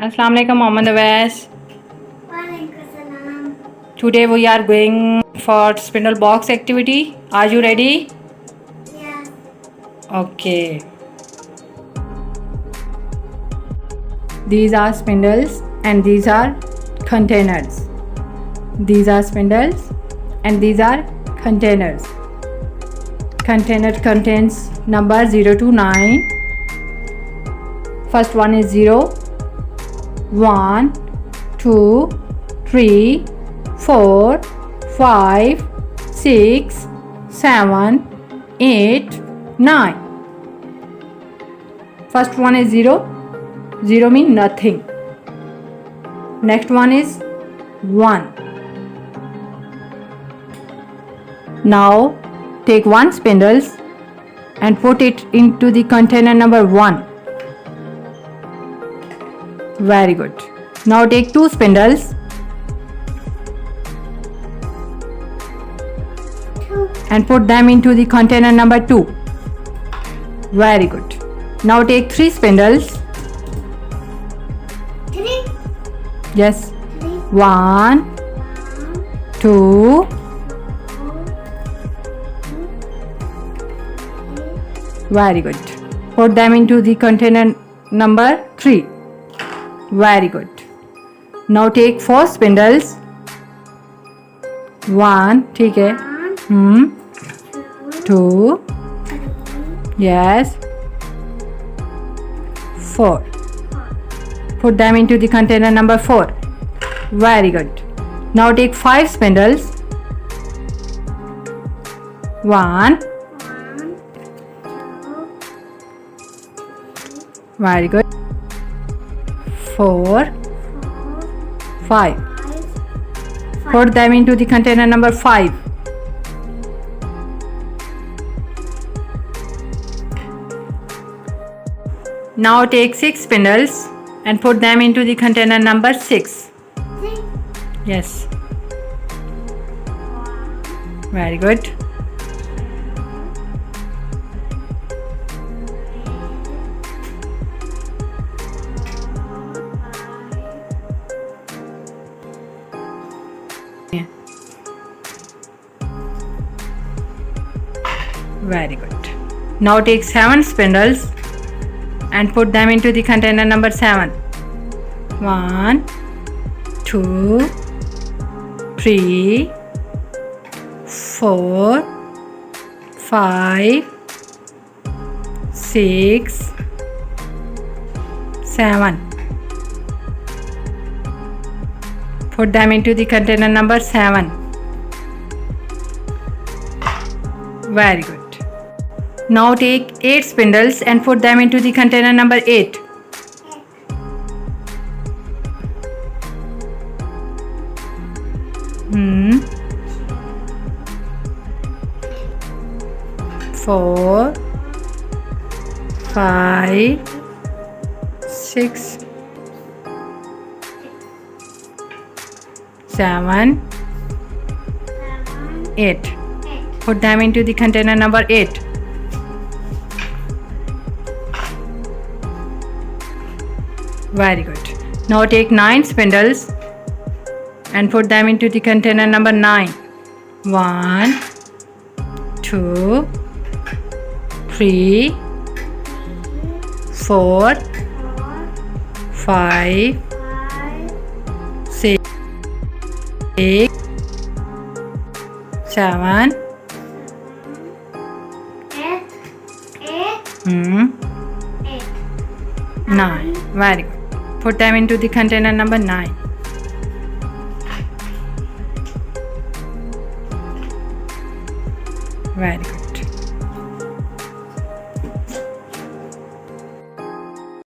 Assalamu alaikum, Mohammed Awais. Walaikum. Today we are going for spindle box activity. Are you ready? Yes. Okay. These are spindles and these are containers. These are spindles and these are containers. Container contains number 0 to 9. First one is 0, 1, 2, 3, 4, 5, 6, 7, 8, 9. First one is 0. 0 means nothing. Next one is 1. Now take one spindles and put it into the container number 1. Very good. Now take two spindles and put them into the container number 2. Very good. Now take 3 spindles. 3. Yes. 3. 1, 2, very good. Put them into the container number 3. Very good. Now take 4 spindles. 1, ठीक है. 2, yes. 4. Put them into the container number 4. Very good. Now take 5 spindles. 1. Very good. 4, 5. Put them into the container number 5. Now take 6 spindles and put them into the container number 6. Yes. Very good. Very good. Now take 7 spindles and put them into the container number 7. 1, 2, 3, 4, 5, 6, 7. Put them into the container number 7. Very good. Now take 8 spindles and put them into the container number 8. Four, 5, 6, 7, 8. Put them into the container number 8. Very good. Now take 9 spindles and put them into the container number 9. 1, 2, 3, 4, 5, 6, 7, 9. Very good. Put them into the container number 9. Very good.